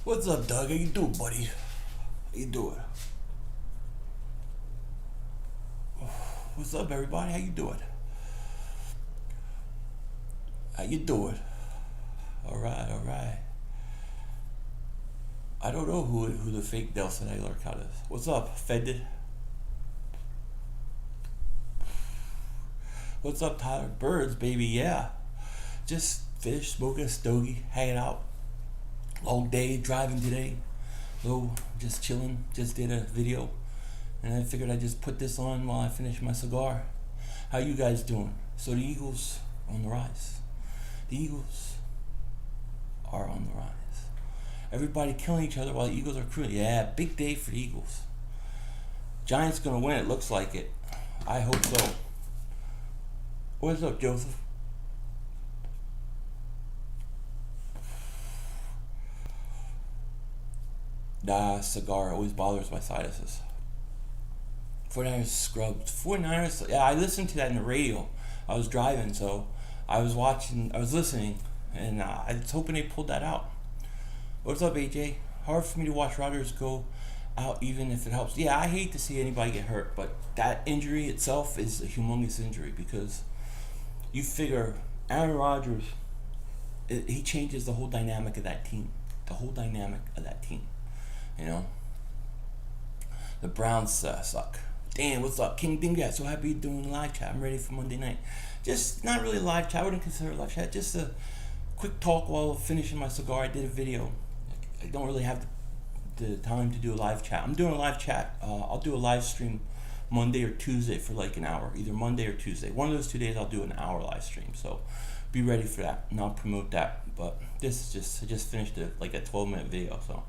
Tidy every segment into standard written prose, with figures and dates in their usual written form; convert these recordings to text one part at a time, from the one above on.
What's up, Doug? How you doing, buddy? How you doing? What's up, everybody? How you doing? How you doing? All right, all right. I don't know who the fake Nelson Aguilar count is. What's up, offended? What's up, Tyler? Birds, baby, yeah. Just finished smoking a stogie, hanging out. Long day driving today. So just chilling. Just did a video, and I figured I'd just put this on while I finish my cigar. How you guys doing? So the Eagles are on the rise. The Eagles are on the rise. Everybody killing each other while the Eagles are cruising. Yeah, big day for the Eagles. Giants gonna win. It looks like it. I hope so. What's up, Joseph? Nah, cigar always bothers my sinuses. 49ers scrubbed. 49ers, yeah, I listened to that in the radio. I was driving, so I was listening, and I was hoping they pulled that out. What's up, AJ? Hard for me to watch Rodgers go out even if it helps. Yeah, I hate to see anybody get hurt, but that injury itself is a humongous injury because you figure Aaron Rodgers, he changes the whole dynamic of that team. The whole dynamic of that team. You know? The Browns suck. Damn, what's up? King Dingat, so happy you're doing a live chat. I'm ready for Monday night. Just not really a live chat. I wouldn't consider it a live chat. Just a quick talk while finishing my cigar. I did a video. I don't really have the time to do a live chat. I'm doing a live chat. I'll do a live stream Monday or Tuesday for like an hour. Either Monday or Tuesday. One of those 2 days I'll do an hour live stream. So be ready for that. And I'll promote that. But this is I just finished a 12-minute video. So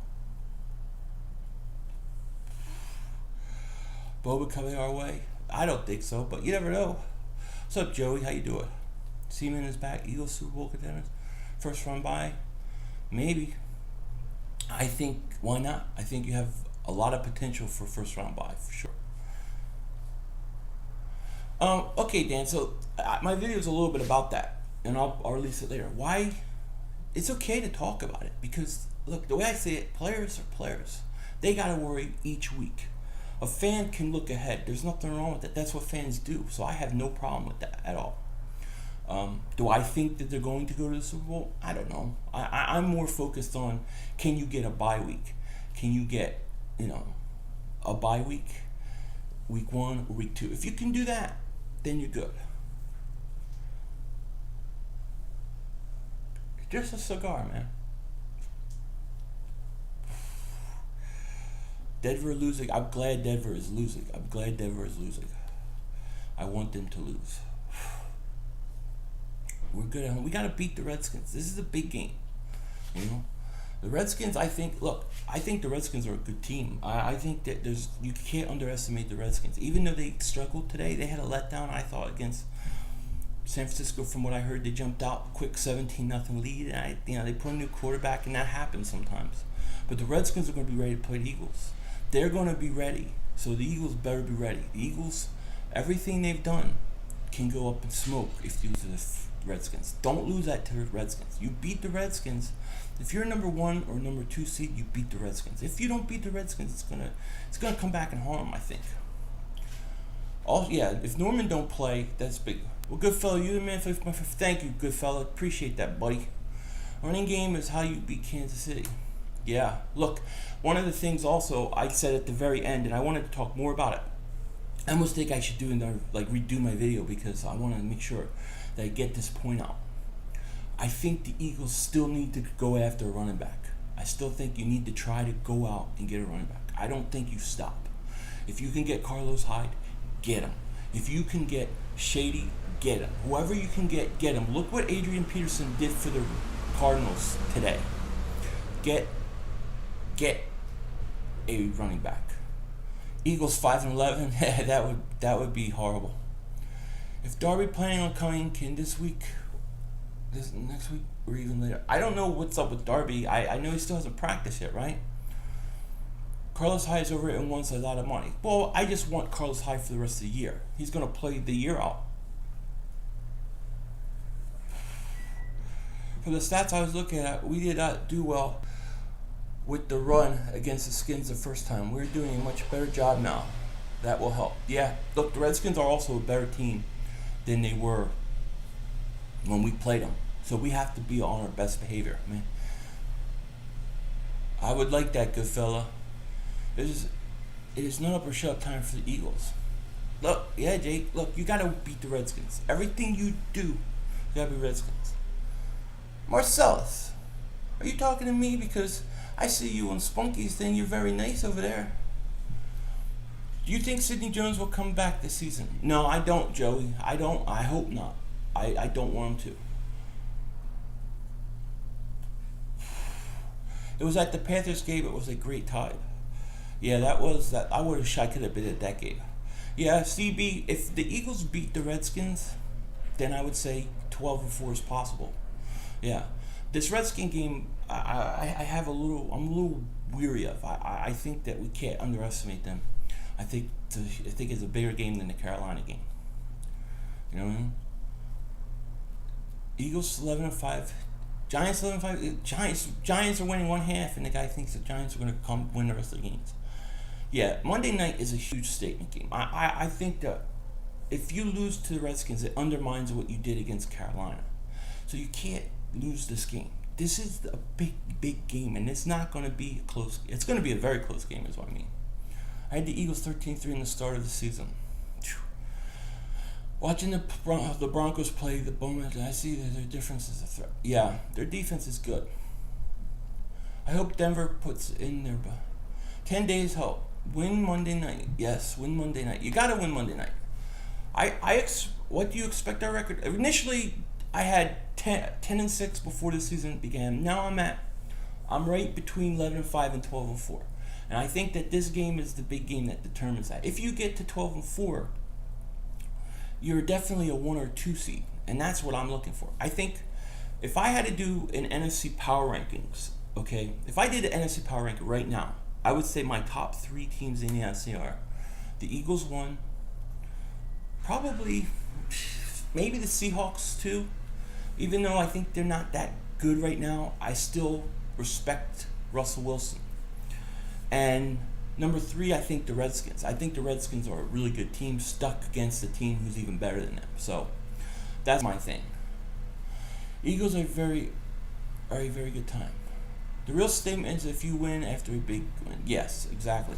Boba coming our way? I don't think so, but you never know. What's up, Joey? How you doing? Seaman is back. Eagles Super Bowl contenders. First run by? Maybe. I think, why not? I think you have a lot of potential for first round by, for sure. Okay, Dan, so my video is a little bit about that, and I'll release it later. Why? It's okay to talk about it, because, look, the way I say it, players are players. They got to worry each week. A fan can look ahead. There's nothing wrong with that. That's what fans do. So I have no problem with that at all. Do I think that they're going to go to the Super Bowl? I don't know. I'm more focused on, can you get a bye week? Can you get, a bye week 1 or week 2? If you can do that, then you're good. It's just a cigar, man. Denver losing. I'm glad Denver is losing. I want them to lose. We're good at home. We got to beat the Redskins. This is a big game. The Redskins, I think the Redskins are a good team. I think that you can't underestimate the Redskins. Even though they struggled today, they had a letdown, I thought, against San Francisco. From what I heard, they jumped out quick 17-0 lead. And they put a new quarterback, and that happens sometimes. But the Redskins are going to be ready to play the Eagles. They're going to be ready. So the Eagles better be ready. The Eagles, everything they've done can go up in smoke if you lose to the Redskins. Don't lose that to the Redskins. You beat the Redskins. If you're number 1 or number 2 seed, you beat the Redskins. If you don't beat the Redskins, it's gonna come back and harm them, I think. If Norman don't play, that's big. Well, good fella, you the man. Thank you, good fella. Appreciate that, buddy. Running game is how you beat Kansas City. Yeah, look, one of the things also I said at the very end, and I wanted to talk more about it. I almost think I should redo my video because I want to make sure that I get this point out. I think the Eagles still need to go after a running back. I still think you need to try to go out and get a running back. I don't think you stop. If you can get Carlos Hyde, get him. If you can get Shady, get him. Whoever you can get him. Look what Adrian Peterson did for the Cardinals today. Get a running back. Eagles 5-11. that would be horrible. If Darby planning on coming in this next week, or even later, I don't know what's up with Darby. I know he still hasn't practiced yet, right? Carlos Hyde's over it and wants a lot of money. Well, I just want Carlos Hyde for the rest of the year. He's going to play the year out. For the stats I was looking at, we did not do well with the run against the Skins the first time. We're doing a much better job now. That will help. Yeah, look, the Redskins are also a better team than they were when we played them. So we have to be on our best behavior, man. I would like that, good fella. It is not up or shut up time for the Eagles. Look, yeah, Jake, look, you gotta beat the Redskins. Everything you do, you gotta be Redskins. Marcellus, are you talking to me? Because I see you on Spunky's thing. You're very nice over there. Do you think Sidney Jones will come back this season? No, I don't, Joey. I don't. I hope not. I don't want him to. It was at the Panthers game. It was a great time. Yeah, that was that. I wish I could have been at that game. Yeah, CB. If the Eagles beat the Redskins, then I would say 12-4 is possible. Yeah, this Redskin game, I have a little. I'm a little weary of. I think that we can't underestimate them. I think it's a bigger game than the Carolina game. You know what I mean? Eagles 11-5. Giants 11-5. Giants are winning one half, and the guy thinks the Giants are going to come win the rest of the games. Yeah, Monday night is a huge statement game. I think that if you lose to the Redskins, it undermines what you did against Carolina. So you can't lose this game. This is a big game, and it's not going to be close. It's going to be a very close game, is what I mean. I had the Eagles 13-3 in the start of the season. Watching the Broncos play the Bowmen, I see that their difference is a threat. Yeah, their defense is good. I hope Denver puts in their 10 days help. Win Monday night. Yes, win Monday night. You got to win Monday night. What do you expect our record? Initially, I had 10-6 before the season began. Now I'm right between 11-5 and 12-4. And I think that this game is the big game that determines that. If you get to 12-4, you're definitely a 1 or 2 seed, and that's what I'm looking for. I think if I had to do an NFC power rankings, okay, if I did an NFC power ranking right now, I would say my top 3 teams in the NFC are the Eagles 1, probably maybe the Seahawks 2. Even though I think they're not that good right now, I still respect Russell Wilson. And number 3, I think the Redskins. I think the Redskins are a really good team stuck against a team who's even better than them. So that's my thing. Eagles are a very good time. The real statement is if you win after a big win. Yes, exactly.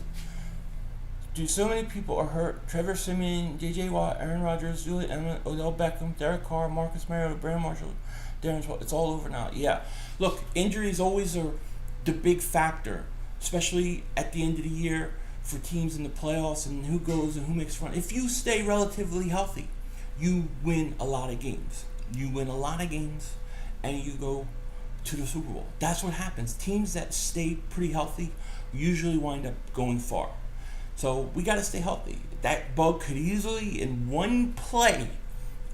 Dude, so many people are hurt. Trevor Siemian, J.J. Watt, Aaron Rodgers, Julian Edelman, Odell Beckham, Derek Carr, Marcus Mariota, Brandon Marshall, Darren Swall. It's all over now. Yeah. Look, injuries always are the big factor, especially at the end of the year for teams in the playoffs and who goes and who makes run. If you stay relatively healthy, you win a lot of games. And you go to the Super Bowl. That's what happens. Teams that stay pretty healthy usually wind up going far. So we got to stay healthy. That bug could easily, in one play,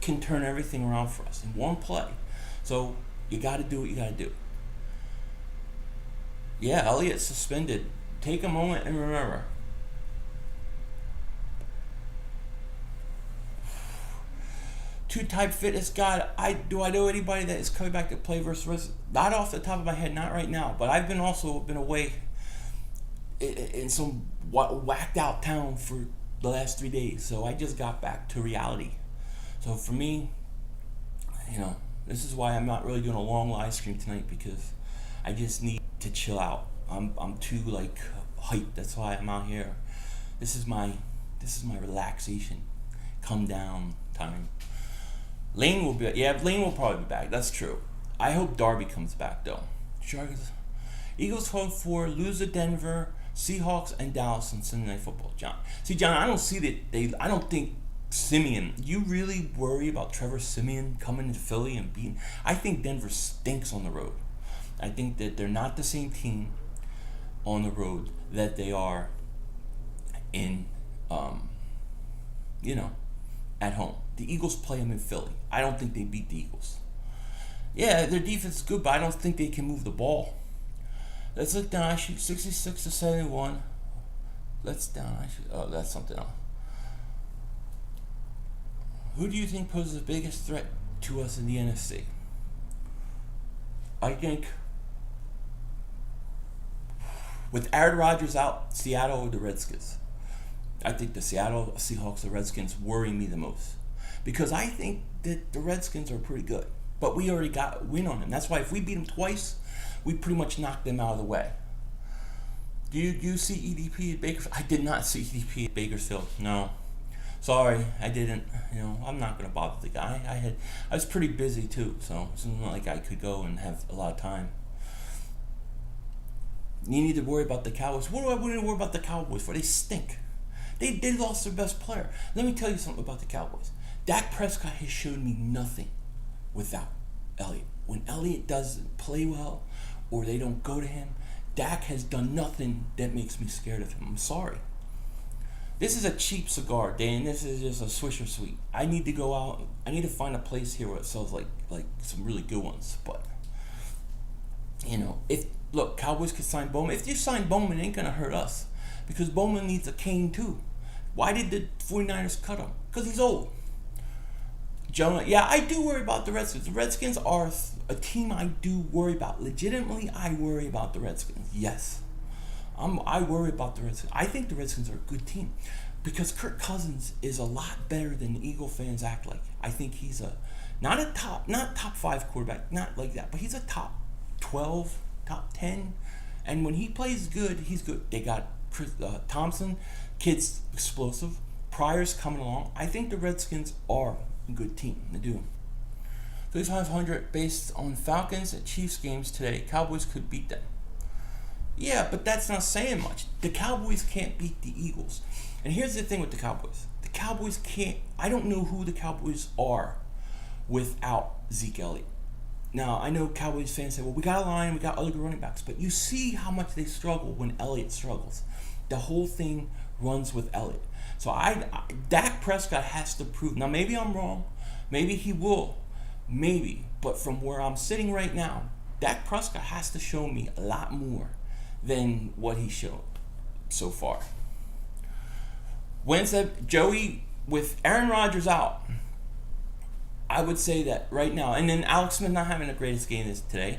can turn everything around for us. In one play. So you got to do what you got to do. Yeah, Elliott suspended. Take a moment and remember. Two-type fitness God. Do I know anybody that is coming back to play versus? Not off the top of my head, not right now. But I've been away in some whacked out town for the last 3 days. So I just got back to reality. So for me, this is why I'm not really doing a long live stream tonight, because I just need to chill out. I'm too hyped. That's why I'm out here. This is my relaxation, come down time. Lane will probably be back. That's true. I hope Darby comes back though. Eagles 12-4, lose to Denver, Seahawks and Dallas on Sunday Night Football. John, I don't see that I don't think Simeon. You really worry about Trevor Simeon coming to Philly and beating? I think Denver stinks on the road. I think that they're not the same team on the road that they are in, at home. The Eagles play them in Philly. I don't think they beat the Eagles. Yeah, their defense is good, but I don't think they can move the ball. Let's look down. I shoot 66-71. Let's down. That's something else. Who do you think poses the biggest threat to us in the NFC? I think With Aaron Rodgers out, Seattle or the Redskins? I think the Seattle Seahawks or Redskins worry me the most. Because I think that the Redskins are pretty good. But we already got a win on them. That's why if we beat them twice, we pretty much knocked them out of the way. Do you see EDP at Bakersfield? I did not see EDP at Bakersfield. No. Sorry, I didn't. I'm not going to bother the guy. I was pretty busy too, so it's not like I could go and have a lot of time. You need to worry about the Cowboys. What do I need to worry about the Cowboys for? They stink. They lost their best player. Let me tell you something about the Cowboys. Dak Prescott has shown me nothing without Elliott. When Elliott doesn't play well or they don't go to him, Dak has done nothing that makes me scared of him. I'm sorry. This is a cheap cigar, Dan. This is just a Swisher Sweet. I need to go out. I need to find a place here where it sells like some really good ones. But look, Cowboys could sign Bowman. If you sign Bowman, it ain't gonna hurt us because Bowman needs a cane too. Why did the 49ers cut him? Because he's old. Jonah, yeah, I do worry about the Redskins. The Redskins are a team I do worry about. Legitimately, I worry about the Redskins. Yes. I worry about the Redskins. I think the Redskins are a good team because Kirk Cousins is a lot better than the Eagle fans act like. I think he's not top 5 quarterback, not like that, but he's a top 12, top 10. And when he plays good, he's good. They got Chris, Thompson, kid's explosive. Pryor's coming along. I think the Redskins are a good team. They do. 3,500 based on Falcons and Chiefs games today. Cowboys could beat them. Yeah, but that's not saying much. The Cowboys can't beat the Eagles. And here's the thing with the Cowboys. The Cowboys can't... I don't know who the Cowboys are without Zeke Elliott. Now, I know Cowboys fans say, well, we got a line, we got other running backs. But you see how much they struggle when Elliott struggles. The whole thing runs with Elliott. So Dak Prescott has to prove. Now, maybe I'm wrong. Maybe he will. Maybe. But from where I'm sitting right now, Dak Prescott has to show me a lot more than what he showed so far. Wentz said, Joey, with Aaron Rodgers out, I would say that right now, and then Alex Smith not having the greatest game today,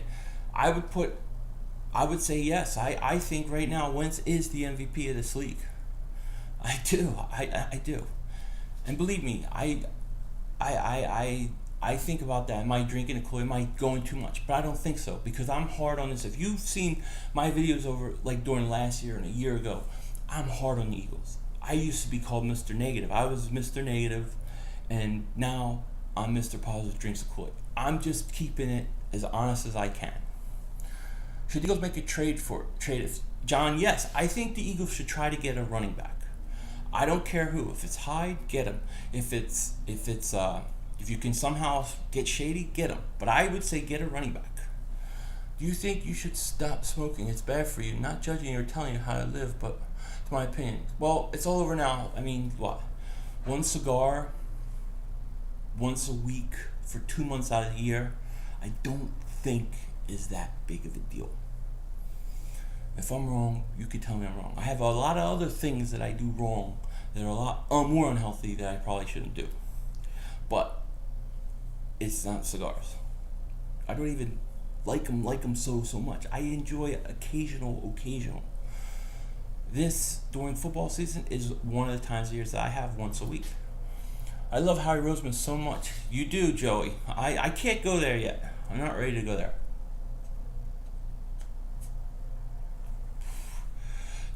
I would say yes. I think right now Wentz is the MVP of this league. I do. I do. And believe me, I think about that. Am I drinking a Kool-Aid? Am I going too much? But I don't think so because I'm hard on this. If you've seen my videos over like during last year and a year ago, I'm hard on the Eagles. I used to be called Mr. Negative. I was Mr. Negative, and now I'm Mr. Positive drinks a Kool-Aid. I'm just keeping it as honest as I can. Should the Eagles make a trade? John, yes. I think the Eagles should try to get a running back. I don't care who. If it's Hyde, get him. If you can somehow get Shady, get him. But I would say get a running back. Do you think you should stop smoking? It's bad for you. Not judging you or telling you how to live, but it's my opinion. Well, it's all over now. I mean, what? One cigar once a week for 2 months out of the year, I don't think is that big of a deal. If I'm wrong, you could tell me I'm wrong. I have a lot of other things that I do wrong that are a lot more unhealthy that I probably shouldn't do. But it's not cigars. I don't even like them so much. I enjoy occasional. This, during football season, is one of the times of years that I have once a week. I love Howie Roseman so much. You do, Joey. I can't go there yet. I'm not ready to go there.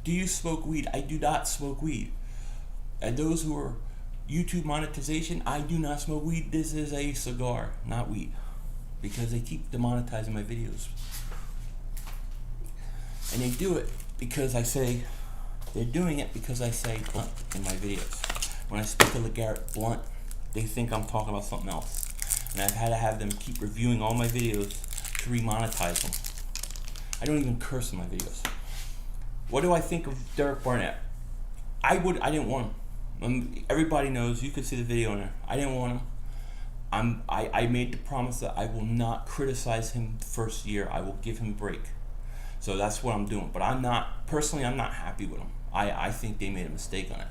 Do you smoke weed? I do not smoke weed. And those who are YouTube monetization, I do not smoke weed. This is a cigar, not weed. Because they keep demonetizing my videos. And they do it because I say, they're doing it because I say blunt in my videos. When I speak a LeGarrette blunt, they think I'm talking about something else. And I've had to have them keep reviewing all my videos to remonetize them. I don't even curse in my videos. What do I think of Derek Barnett? I didn't want him. Everybody knows, you could see the video in there. I didn't want him. I made the promise that I will not criticize him the first year. I will give him a break. So that's what I'm doing. But I'm not happy with him. I think they made a mistake on it.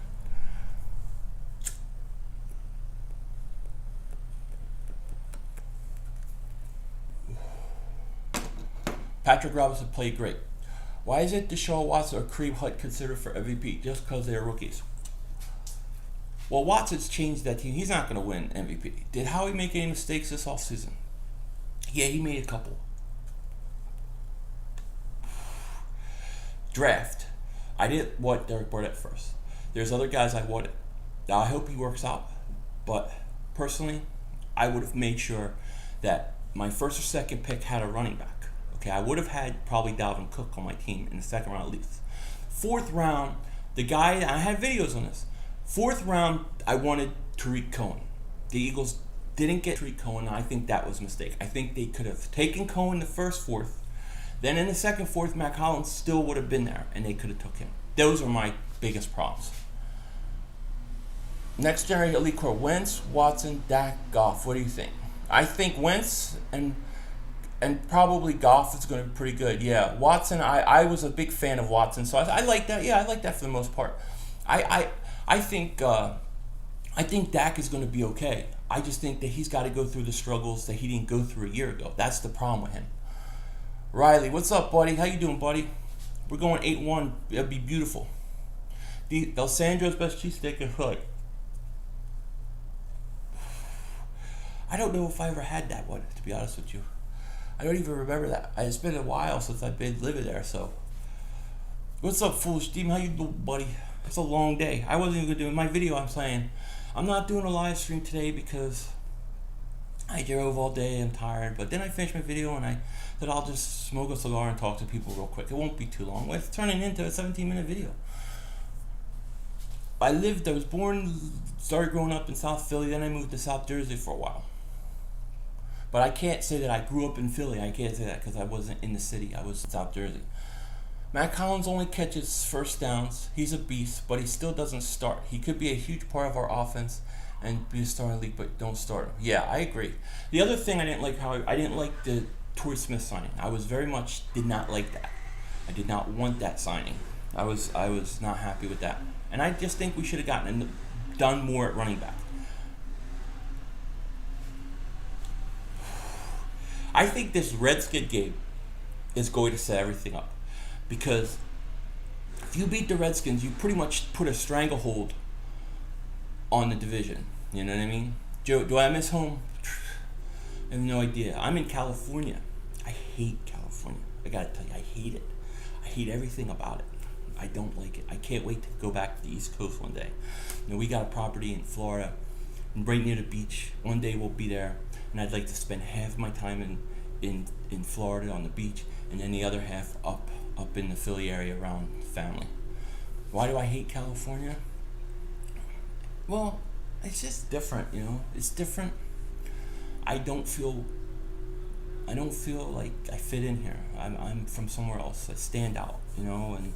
Patrick Robinson played great. Why is it Deshaun Watson or Kareem Hunt considered for MVP just because they're rookies? Well, Watson's changed that team. He's not going to win MVP. Did Howie make any mistakes this offseason? Yeah, he made a couple. Draft. I didn't want Derek Barnett first. There's other guys I wanted. Now, I hope he works out. But personally, I would have made sure that my first or second pick had a running back. Okay, I would have had probably Dalvin Cook on my team in the second round at least. Fourth round, the guy, I had videos on this. Fourth round, I wanted Tariq Cohen. The Eagles didn't get Tariq Cohen, and I think that was a mistake. I think they could have taken Cohen the first fourth. Then in the second fourth, Mac Hollins still would have been there, and they could have took him. Those are my biggest problems. Next generation elite core: Wentz, Watson, Dak, Goff. What do you think? I think Wentz and probably Goff is going to be pretty good. Yeah, Watson. I was a big fan of Watson, so I like that. Yeah, I like that for the most part. I think Dak is going to be okay. I just think that he's got to go through the struggles that he didn't go through a year ago. That's the problem with him. Riley, what's up, buddy? How you doing, buddy? We're going 8-1. It'll be beautiful. The El Sandro's best cheesesteak is hood. I don't know if I ever had that one, to be honest with you. I don't even remember that. It's been a while since I've been living there, so. What's up, Foolish Demon? How you doing, buddy? It's a long day. I wasn't even going to do it. In my video, I'm saying, I'm not doing a live stream today because I drove all day. I'm tired. But then I finished my video and I said I'll just smoke a cigar and talk to people real quick. It won't be too long. It's turning into a 17-minute video. I was born, started growing up in South Philly. Then I moved to South Jersey for a while. But I can't say that I grew up in Philly. I can't say that because I wasn't in the city. I was in South Jersey. Matt Collins only catches first downs. He's a beast, but he still doesn't start. He could be a huge part of our offense and be a star in the league, but don't start him. Yeah, I agree. The other thing I didn't like the Torrey Smith signing. Did not like that. I did not want that signing. I was not happy with that. And I just think we should have done more at running back. I think this Redskins game is going to set everything up. Because if you beat the Redskins, you pretty much put a stranglehold on the division. You know what I mean? Joe, do I miss home? I have no idea. I'm in California. I hate California. I gotta tell you, I hate it. I hate everything about it. I don't like it. I can't wait to go back to the East Coast one day. We got a property in Florida, right near the beach. One day we'll be there, and I'd like to spend half my time in Florida on the beach, and then the other half up in the Philly area around family. Why do I hate California? Well, it's just different, It's different. I don't feel like I fit in here. I'm from somewhere else. I stand out, and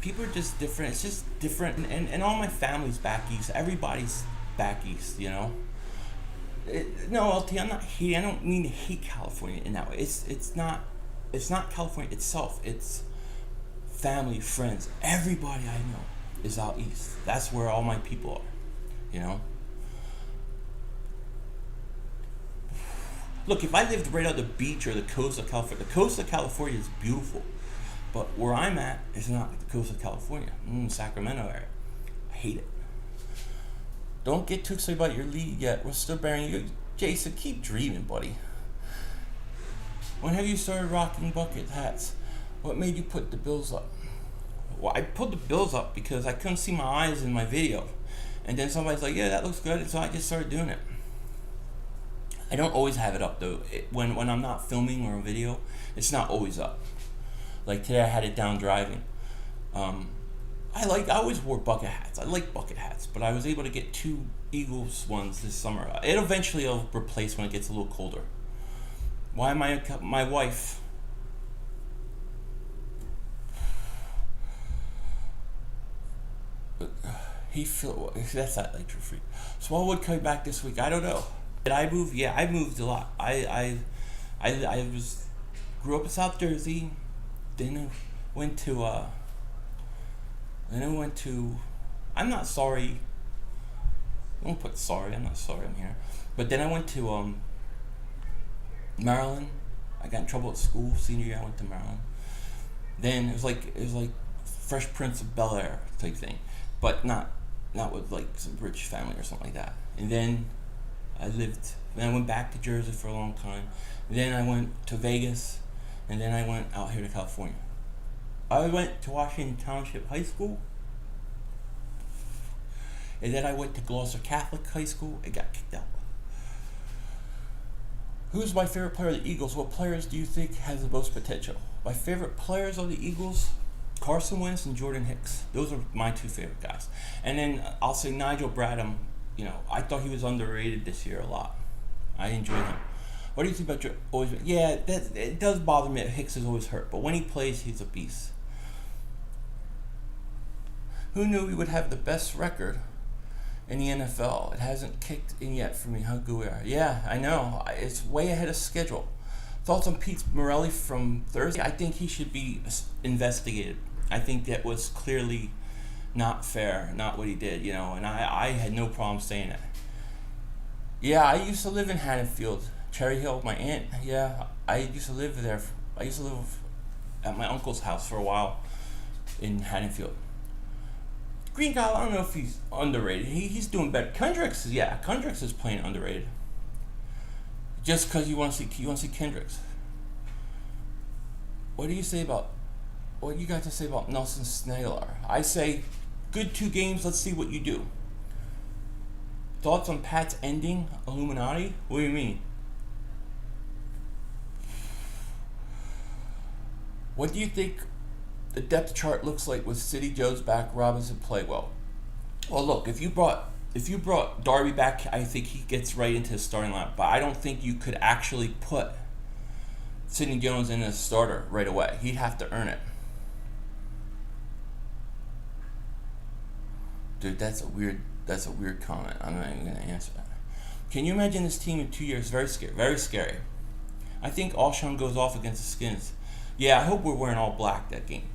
people are just different. It's just different, and all my family's back east. Everybody's back east, No, LT, I'm not hating. I don't mean to hate California in that way. It's not California itself. It's family, friends. Everybody I know is out east. That's where all my people are, Look, if I lived right on the beach or the coast of California is beautiful. But where I'm at is not the coast of California. Sacramento area. I hate it. Don't get too excited about your lead yet. We're still bearing you. Jason, keep dreaming, buddy. When have you started rocking bucket hats? What made you put the Bills up? Well, I put the Bills up because I couldn't see my eyes in my video. And then somebody's like, yeah, that looks good. And so I just started doing it. I don't always have it up, though. When I'm not filming or a video, it's not always up. Like today I had it down driving. I always wore bucket hats. I like bucket hats. But I was able to get 2 Eagles ones this summer. It eventually will replace when it gets a little colder. Why am my wife? That's not like true free. Smallwood coming back this week. I don't know. Did I move? Yeah, I moved a lot. I grew up in South Jersey. Then I went to. I'm not sorry. Don't put sorry. I'm not sorry. I'm here. But then I went to Maryland. I got in trouble at school. Senior year, I went to Maryland. Then it was like Fresh Prince of Bel Air type thing, but not with like some rich family or something like that. And then I lived. Then I went back to Jersey for a long time. And then I went to Vegas, and then I went out here to California. I went to Washington Township High School, and then I went to Gloucester Catholic High School and got kicked out. Who's my favorite player of the Eagles? What players do you think has the most potential? My favorite players of the Eagles, Carson Wentz and Jordan Hicks. Those are my two favorite guys. And then I'll say Nigel Bradham. I thought he was underrated this year a lot. I enjoyed him. What do you think about always? Yeah, it does bother me that Hicks is always hurt, but when he plays, he's a beast. Who knew we would have the best record in the NFL? It hasn't kicked in yet for me. How good we are. Yeah, I know. It's way ahead of schedule. Thoughts on Pete Morelli from Thursday? I think he should be investigated. I think that was clearly not fair, not what he did, and I had no problem saying it. Yeah, I used to live in Haddonfield, Cherry Hill, my aunt. Yeah, I used to live there. I used to live at my uncle's house for a while in Haddonfield. Green guy, I don't know if he's underrated. He's doing better. Kendricks is playing underrated. Just because you want to see Kendricks. What do you got to say about Nelson Snagler? I say, good 2 games. Let's see what you do. Thoughts on Pat's ending Illuminati? What do you mean? What do you think the depth chart looks like with City Joe's back, Robinson play well? Well, look, if you brought Darby back, I think he gets right into the starting lineup. But I don't think you could actually put Sidney Jones in as starter right away. He'd have to earn it. Dude, that's a weird comment. I'm not even gonna answer that. Can you imagine this team in 2 years? Very scary. Very scary. I think Alshon goes off against the Skins. Yeah, I hope we're wearing all black that game.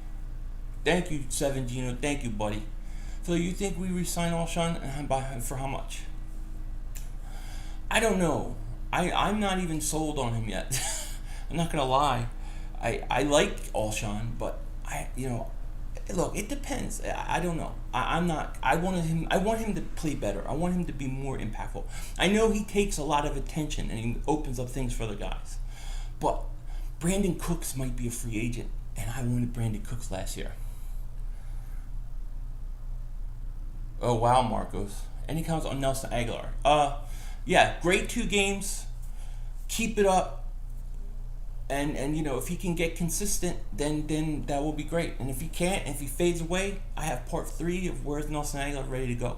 Thank you, Seven Gino. Thank you, buddy. So you think we re-sign Alshon and for how much? I don't know. I'm not even sold on him yet. I'm not gonna lie. I like Alshon, but look, it depends. I don't know. I'm not. I want him to play better. I want him to be more impactful. I know he takes a lot of attention and he opens up things for other guys, but Brandon Cooks might be a free agent, and I wanted Brandon Cooks last year. Oh wow, Marcos. Any comments on Nelson Aguilar? Yeah, great 2 games. Keep it up. And if he can get consistent, then that will be great. And if he can't, if he fades away, I have part 3 of Where's Nelson Aguilar ready to go.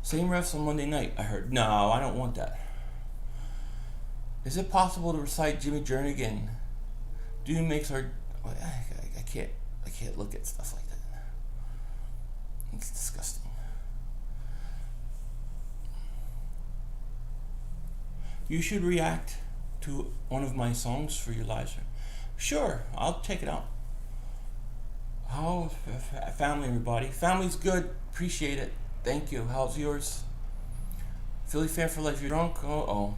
Same refs on Monday night, I heard. No, I don't want that. Is it possible to recite Jimmy Jernigan? Dude makes our... I can't look at stuff like that. It's disgusting. You should react to one of my songs for your live stream. Sure, I'll check it out. How family, everybody? Family's good. Appreciate it. Thank you. How's yours? Philly fan for life. You're drunk? Oh.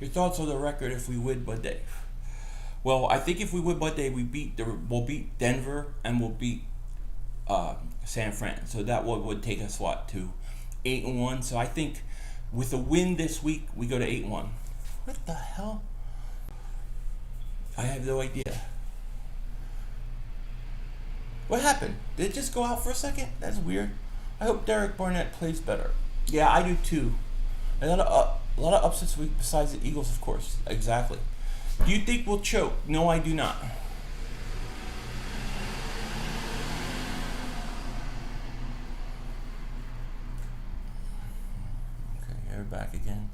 Your thoughts on the record if we win Monday? Well, I think if we win Monday, we'll beat Denver and we'll beat San Fran. So that would take us to 8-1. So I think with a win this week, we go to 8-1. What the hell? I have no idea. What happened? Did it just go out for a second? That's weird. I hope Derek Barnett plays better. Yeah, I do too. A lot of upsets week besides the Eagles, of course. Exactly. Do you think we'll choke? No, I do not. Okay, you're back again.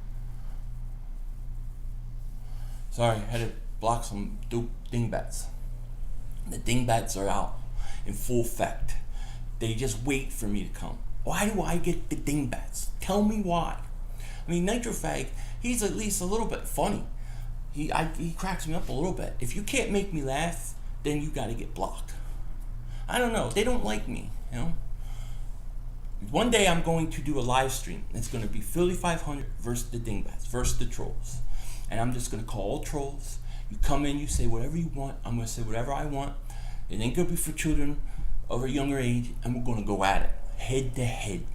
Sorry, I had to block some dingbats. The dingbats are out in full effect. They just wait for me to come. Why do I get the dingbats? Tell me why. I mean, Nitrofag, he's at least a little bit funny. He cracks me up a little bit. If you can't make me laugh, then you got to get blocked. I don't know. They don't like me, One day I'm going to do a live stream. It's going to be Philly 500 versus the Dingbats versus the Trolls. And I'm just going to call all trolls. You come in, you say whatever you want. I'm going to say whatever I want. It ain't going to be for children of a younger age. And we're going to go at it, head to head.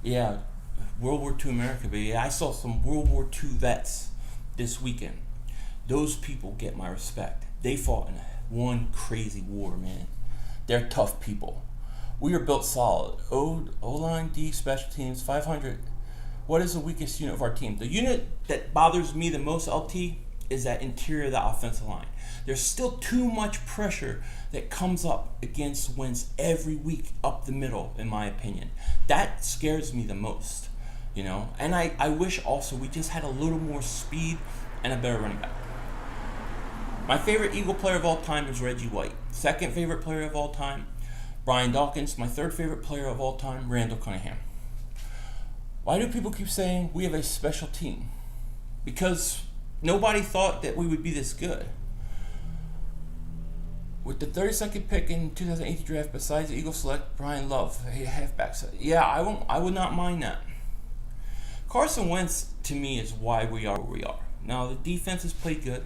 Yeah, World War II America, baby. I saw some World War II vets this weekend. Those people get my respect. They fought in one crazy war, man. They're tough people. We are built solid. O-line, D, special teams, 500. What is the weakest unit of our team? The unit that bothers me the most, LT, is that interior of the offensive line. There's still too much pressure that comes up against Wentz every week up the middle, in my opinion. That scares me the most, you know. And I wish also we just had a little more speed and a better running back. My favorite Eagle player of all time is Reggie White. Second favorite player of all time, Brian Dawkins. My third favorite player of all time, Randall Cunningham. Why do people keep saying we have a special team? Because nobody thought that we would be this good. With the 32nd pick in 2018 draft, besides the Eagles select Brian Love, a halfback. Yeah, I would not mind that. Carson Wentz, to me, is why we are where we are. Now, the defense has played good,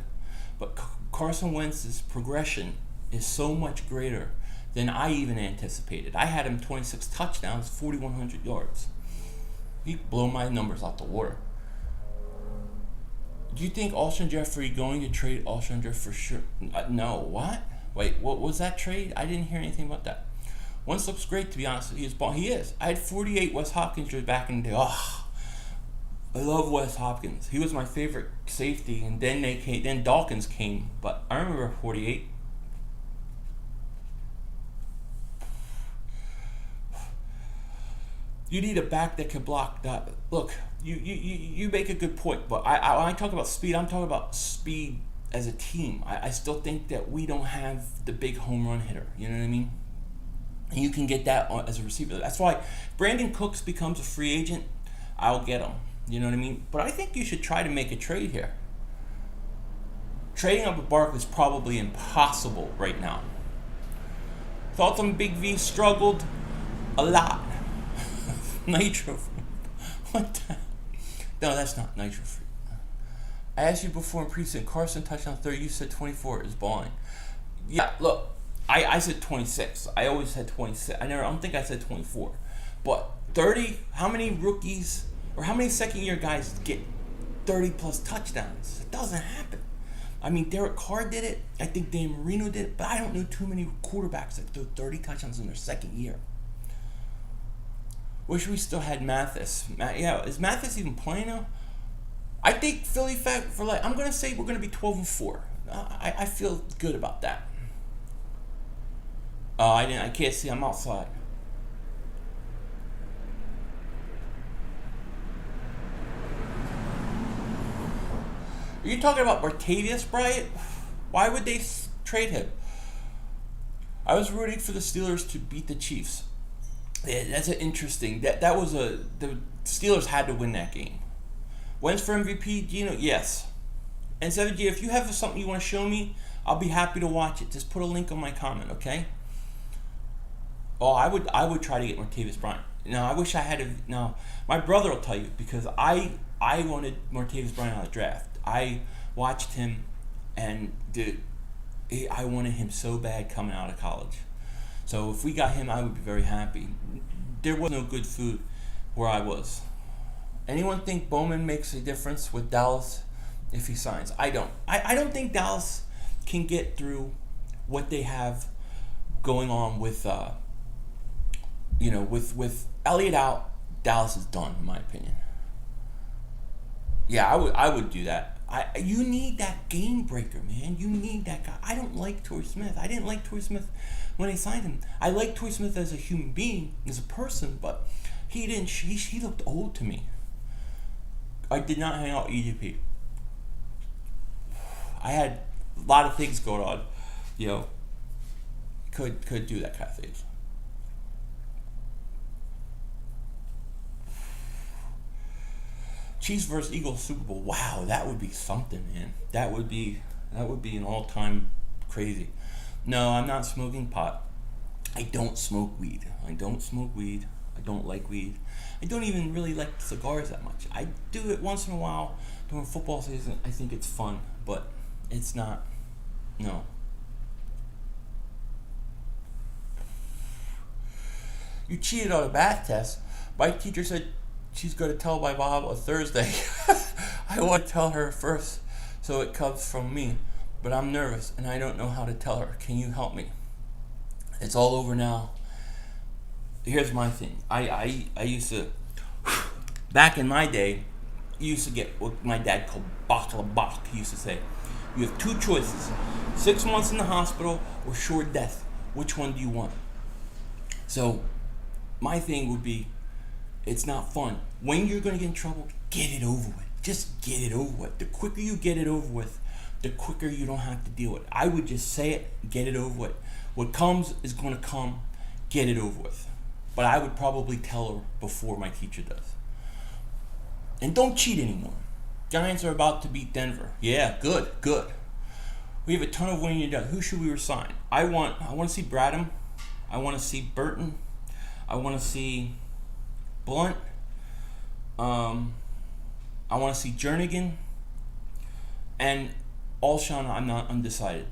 but Carson Wentz's progression is so much greater than I even anticipated. I had him 26 touchdowns, 4,100 yards. He blew my numbers out the water. Do you think Alshon Jeffrey going to trade Alshon Jeffrey for sure? No. What? Wait, what was that trade? I didn't hear anything about that. Wentz looks great, to be honest. He is. I had 48 Wes Hopkins jerseys back in the day. Oh, I love Wes Hopkins. He was my favorite safety, and then Dawkins came. But I remember 48. You need a back that can block that. Look, you make a good point, but when I talk about speed, I'm talking about speed as a team. I still think that we don't have the big home run hitter. You know what I mean? And you can get that as a receiver. That's why Brandon Cooks becomes a free agent. I'll get him. You know what I mean? But I think you should try to make a trade here. Trading up with Barkley is probably impossible right now. Thoughts on Big V? Struggled a lot. Nitro. What the? No, that's not nitro free. I asked you before in preseason, Carson touchdown 30. You said 24 is balling. Yeah, look, I said 26. I always said 26. I don't think I said 24. But 30, how many rookies or how many second-year guys get 30-plus touchdowns? It doesn't happen. I mean, Derek Carr did it. I think Dan Marino did it. But I don't know too many quarterbacks that throw 30 touchdowns in their second year. Wish we still had Mathis. Yeah, is Mathis even playing now? I think Philly I'm going to say we're going to be 12-4. I feel good about that. I can't see. I'm outside. Are you talking about Martavius Bryant? Why would they trade him? I was rooting for the Steelers to beat the Chiefs. Yeah, that's an interesting. That was the Steelers had to win that game. Wentz for MVP, Gino? Yes. And 7G, if you have something you want to show me, I'll be happy to watch it. Just put a link on my comment, okay? Oh, I would try to get Martavius Bryant. Now, I wish I had Now, my brother will tell you because I wanted Martavius Bryant on the draft. I watched him, and I wanted him so bad coming out of college. So if we got him, I would be very happy. There was no good food where I was. Anyone think Bowman makes a difference with Dallas if he signs? I don't. I don't think Dallas can get through what they have going on with, with Elliott out. Dallas is done, in my opinion. Yeah, I would do that. You need that game breaker, man. You need that guy. I don't like Torrey Smith. I didn't like Torrey Smith when they signed him. I like Torrey Smith as a human being, as a person, but he didn't. He looked old to me. I did not hang out with EDP. I had a lot of things going on. Could do that kind of things. Chiefs versus Eagles Super Bowl. Wow, that would be something, man. That would be an all-time crazy. No, I'm not smoking pot. I don't smoke weed. I don't smoke weed. I don't like weed. I don't even really like cigars that much. I do it once in a while during football season. I think it's fun, but it's not. No. You cheated on a math test. My teacher said she's going to tell my mom on Thursday. I want to tell her first so it comes from me. But I'm nervous and I don't know how to tell her. Can you help me? It's all over now. Here's my thing. I used to, back in my day, you used to get what my dad called bak. He used to say, you have two choices, 6 months in the hospital or sure death. Which one do you want? So my thing would be, it's not fun. When you're going to get in trouble, get it over with. Just get it over with. The quicker you get it over with, the quicker you don't have to deal with it. I would just say it, get it over with. What comes is going to come, get it over with. But I would probably tell her before my teacher does. And don't cheat anymore. Giants are about to beat Denver. Yeah, good. We have a ton of winning to do. Who should we resign? I want to see Bradham. I want to see Burton. I want to see Blunt. I want to see Jernigan. And Alshon, I'm not undecided.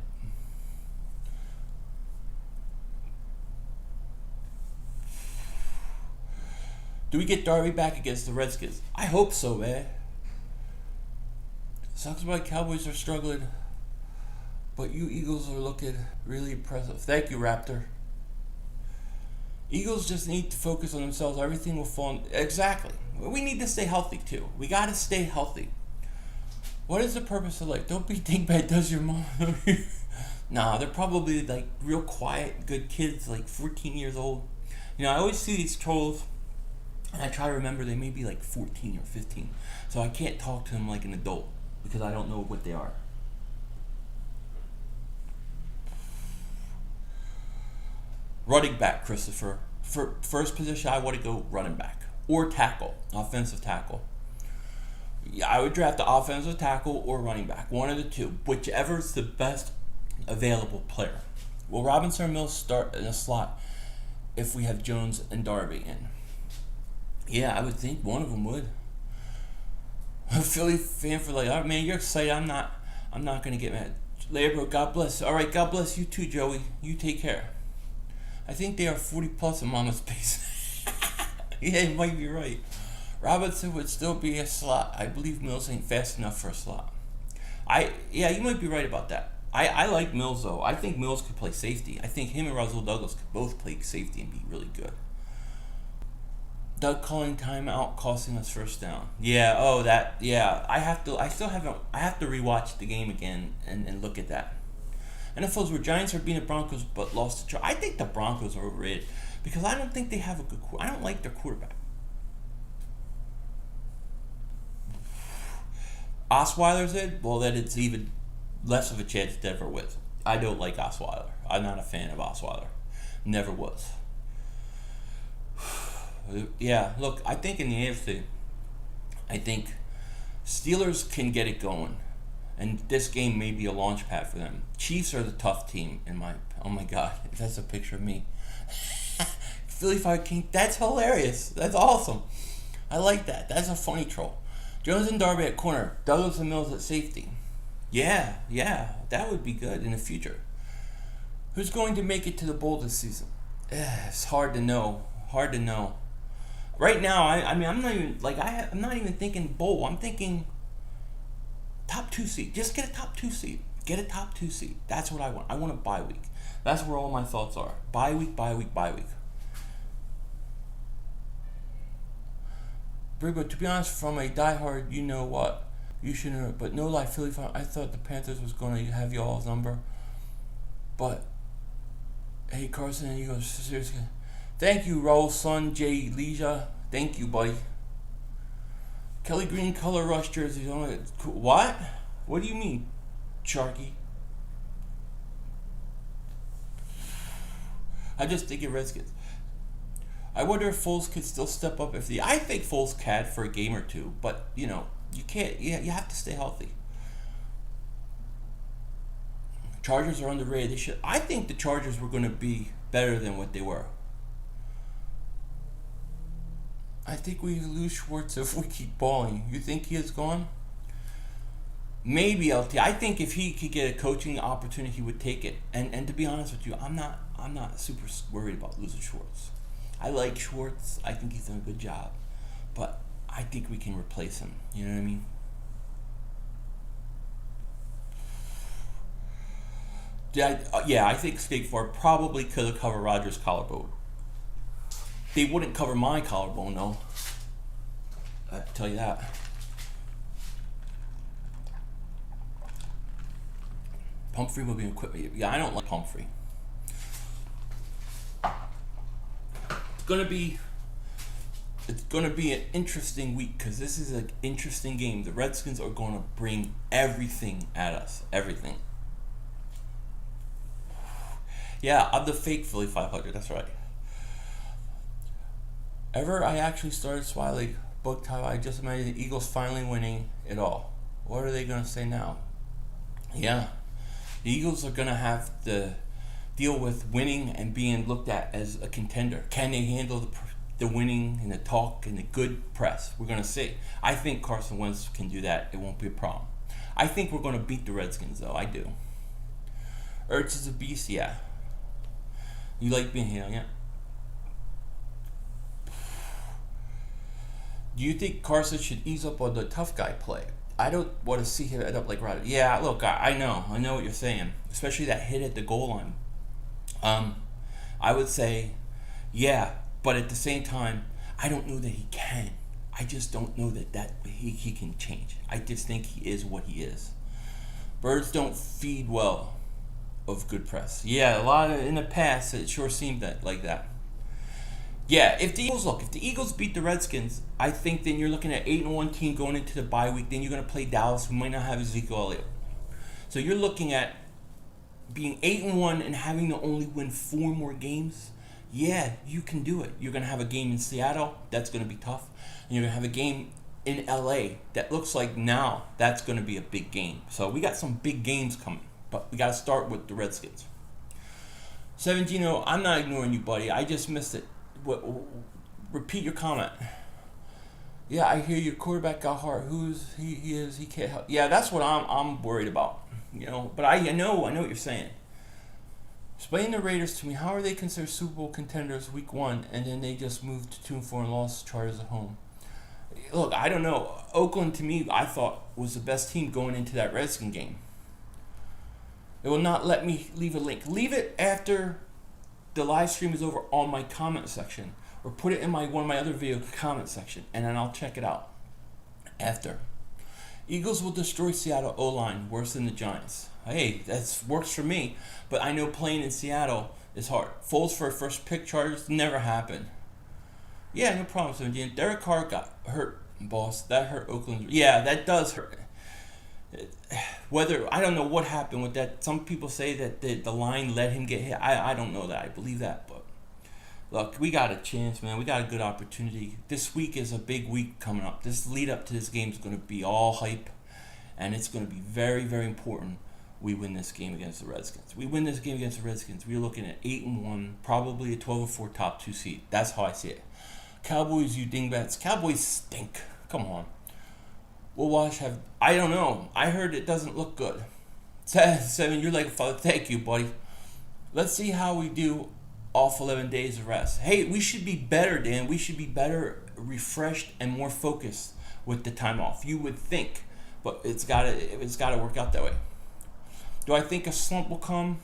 Do we get Darby back against the Redskins? I hope so, man. Sucks about Cowboys are struggling, but you Eagles are looking really impressive. Thank you, Raptor. Eagles just need to focus on themselves. Everything will fall. Exactly. We need to stay healthy, too. We got to stay healthy. What is the purpose of life? Don't be think does your mom. Nah, they're probably like real quiet, good kids, like 14 years old. You know, I always see these trolls, and I try to remember they may be like 14 or 15. So I can't talk to them like an adult because I don't know what they are. Running back, Christopher. For first position, I want to go running back or tackle, offensive tackle. Yeah, I would draft the offensive tackle or running back, one of the two, whichever is the best available player. Will Robinson or Mills start in a slot if we have Jones and Darby in? Yeah, I would think one of them would. A Philly fan for like, oh man, you're excited. I'm not gonna get mad. Later, bro. God bless. All right, God bless you too, Joey. You take care. I think they are 40 plus in Mama's base. Yeah, you might be right. Robinson would still be a slot. I believe Mills ain't fast enough for a slot. Yeah, you might be right about that. I like Mills though. I think Mills could play safety. I think him and Russell Douglas could both play safety and be really good. Doug calling timeout, costing us first down. Yeah, I have to rewatch the game again and look at that. NFL's where Giants are beating the Broncos but lost to Chargers. I think the Broncos are overrated because I don't think they have a good I don't like their quarterback. Osweiler's in? Well, then it's even less of a chance Denver wins. I don't like Osweiler. I'm not a fan of Osweiler. Never was. Yeah, look, I think in the AFC, I think Steelers can get it going. And this game may be a launch pad for them. Chiefs are the tough team in my... Oh my God, that's a picture of me. Philly Fire King, that's hilarious. That's awesome. I like that. That's a funny troll. Jones and Darby at corner. Douglas and Mills at safety. Yeah, that would be good in the future. Who's going to make it to the bowl this season? It's hard to know. Right now, I'm not even I'm not even thinking bowl. I'm thinking top 2 seed. Just get a top 2 seed. That's what I want. I want a bye week. That's where all my thoughts are. Bye week. But to be honest, from a diehard, you know what, you should know. But no lie, Philly fan, I thought the Panthers was going to have y'all's number. But hey, Carson, and you go seriously. Thank you, Raul's son, Jay Leisha. Thank you, buddy. Kelly Green color rush jersey. What? What do you mean, Sharky? I just think it Redskins. I wonder if Foles could still step up I think Foles can for a game or two, but you can't. You have to stay healthy. Chargers are underrated. I think the Chargers were going to be better than what they were. I think we lose Schwartz if we keep balling. You think he is gone? Maybe LT. I think if he could get a coaching opportunity, he would take it. And to be honest with you, I'm not super worried about losing Schwartz. I like Schwartz. I think he's done a good job, but I think we can replace him. You know what I mean? I think State Farm probably could have covered Rodgers' collarbone. They wouldn't cover my collarbone, though. I have to tell you that. Pumphrey will be equipped. Yeah, I don't like Pumphrey. It's gonna be an interesting week because this is an interesting game. The Redskins are going to bring everything at us. Everything. Yeah, I'm the fake Philly 500. That's right. I actually started smiling. Book time. I just imagined the Eagles finally winning it all. What are they going to say now? Yeah. The Eagles are going to have to deal with winning and being looked at as a contender. Can they handle the winning and the talk and the good press? We're going to see. I think Carson Wentz can do that. It won't be a problem. I think we're going to beat the Redskins, though. I do. Ertz is a beast, yeah. You like being here, yeah. Do you think Carson should ease up on the tough guy play? I don't want to see him end up like Rodgers. Yeah, look, I know what you're saying, especially that hit at the goal line. I would say, yeah, but at the same time, I don't know that he can. I just don't know that he can change. I just think he is what he is. Birds don't feed well of good press. Yeah, in the past, it sure seemed like that. Yeah, if the Eagles beat the Redskins, I think then you're looking at 8-1 team going into the bye week. Then you're going to play Dallas, who might not have Ezekiel Elliott. So you're looking at being 8-1 and having to only win 4 more games. Yeah, you can do it. You're going to have a game in Seattle. That's going to be tough. And you're going to have a game in LA that looks like now that's going to be a big game. So we got some big games coming. But we got to start with the Redskins. 17-0, I'm not ignoring you, buddy. I just missed it. Repeat your comment. Yeah, I hear your quarterback got hurt. He is? He can't help. Yeah, that's what I'm worried about. You know, but I know what you're saying. Explain the Raiders to me. How are they considered Super Bowl contenders week 1, and then they just moved to 2-4 and lost Chargers at home? Look, I don't know. Oakland, to me, I thought was the best team going into that Redskin game. It will not let me leave a link. Leave it after the live stream is over on my comment section, or put it in one of my other video comment section, and then I'll check it out after. Eagles will destroy Seattle O-line worse than the Giants. Hey, that works for me, but I know playing in Seattle is hard. Foles for a first pick, Chargers never happened. Yeah, no problem, 17. Derek Carr got hurt, boss. That hurt Oakland. Yeah, that does hurt. Whether I don't know what happened with that. Some people say that the line let him get hit. I don't know that. I believe that, but look, we got a chance, man. We got a good opportunity. This week is a big week coming up. This lead up to this game is going to be all hype, and it's going to be very, very important. We win this game against the Redskins. We win this game against the Redskins. We're looking at 8-1, probably a 12-4 top 2 seed. That's how I see it. Cowboys, you dingbats. Cowboys stink. Come on. We'll watch. I don't know. I heard it doesn't look good. 7, you're like a father. Thank you, buddy. Let's see how we do off 11 days of rest. Hey, we should be better, Dan. We should be better, refreshed, and more focused with the time off. You would think, but it's gotta work out that way. Do I think a slump will come?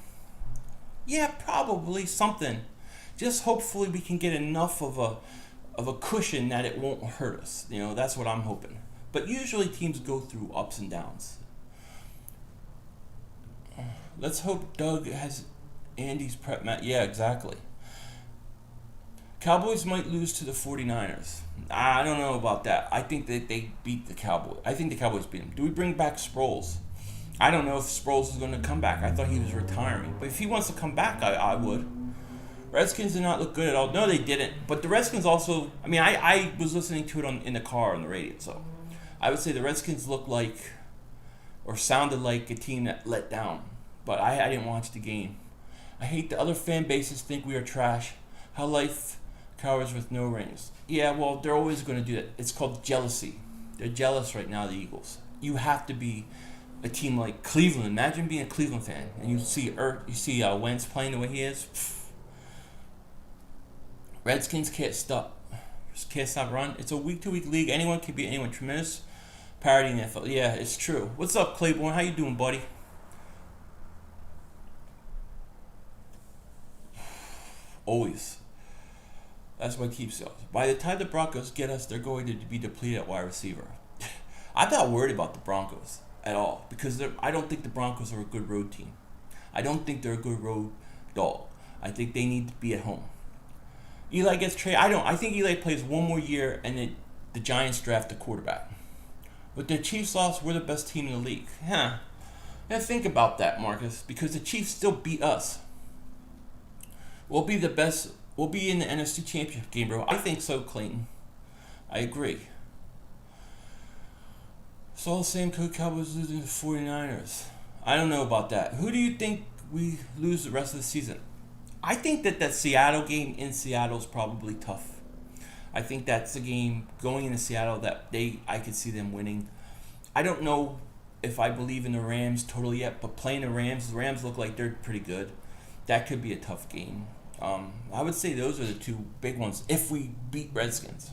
Yeah, probably something. Just hopefully we can get enough of a cushion that it won't hurt us. You know, that's what I'm hoping. But usually teams go through ups and downs. Let's hope Doug has Andy's prep mat. Yeah, exactly. Cowboys might lose to the 49ers. I don't know about that. I think that they beat the Cowboys. I think the Cowboys beat them. Do we bring back Sproles? I don't know if Sproles is going to come back. I thought he was retiring. But if he wants to come back, I would. Redskins did not look good at all. No, they didn't. But the Redskins also... I mean, I was listening to it in the car on the radio, so... I would say the Redskins looked like, or sounded like, a team that let down. But I didn't watch the game. I hate the other fan bases think we are trash. How life cowards with no rings. Yeah, well, they're always going to do that. It's called jealousy. They're jealous right now, the Eagles. You have to be a team like Cleveland. Imagine being a Cleveland fan and you see Wentz playing the way he is. Redskins can't stop run. It's a week-to-week league. Anyone can beat anyone. Tremendous parity in the NFL. Yeah, it's true. What's up, Claiborne? How you doing, buddy? Always. That's what keeps us. By the time the Broncos get us, they're going to be depleted at wide receiver. I'm not worried about the Broncos at all because I don't think the Broncos are a good road team. I don't think they're a good road dog. I think they need to be at home. Eli gets traded. I think Eli plays one more year and then the Giants draft a quarterback. With the Chiefs loss, we're the best team in the league. Huh. Now think about that, Marcus, because the Chiefs still beat us. We'll be the best. We'll be in the NFC Championship game, bro. I think so, Clayton. I agree. It's all the same. Cowboys losing to the 49ers. I don't know about that. Who do you think we lose the rest of the season? I think that Seattle game in Seattle is probably tough. I think that's a game going into Seattle that I could see them winning. I don't know if I believe in the Rams totally yet, but playing the Rams look like they're pretty good. That could be a tough game. I would say those are the two big ones if we beat Redskins.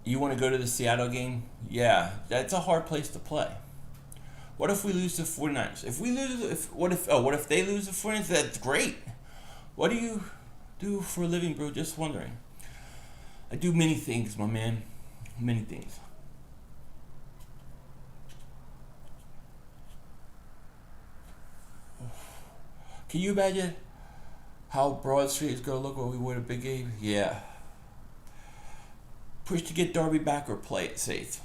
You want to go to the Seattle game? Yeah, that's a hard place to play. What if we lose to 49ers? What if they lose to 49ers? That's great. What do you do for a living, bro? Just wondering. I do many things, my man. Many things. Can you imagine how Broad Street is going to look when we win a big game? Yeah. Push to get Darby back or play it safe?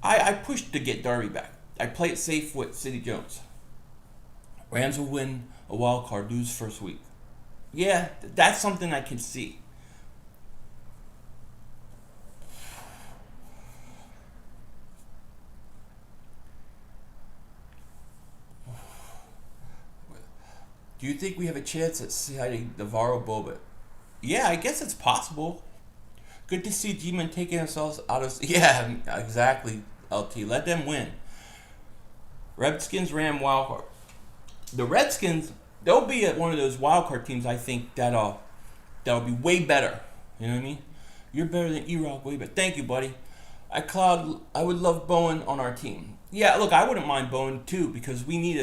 I pushed to get Darby back. I play it safe with City Jones. Rams will win a wild card, lose first week. Yeah, that's something I can see. Do you think we have a chance at citing Navarro Bobit? Yeah, I guess it's possible. Good to see G-Men taking themselves out of... Yeah, exactly, LT. Let them win. Redskins, Ram, wildcard. The Redskins, they'll be at one of those wildcard teams, I think, that'll be way better. You know what I mean? You're better than E-Rock, way better. Thank you, buddy. I would love Bowen on our team. Yeah, look, I wouldn't mind Bowen too because we need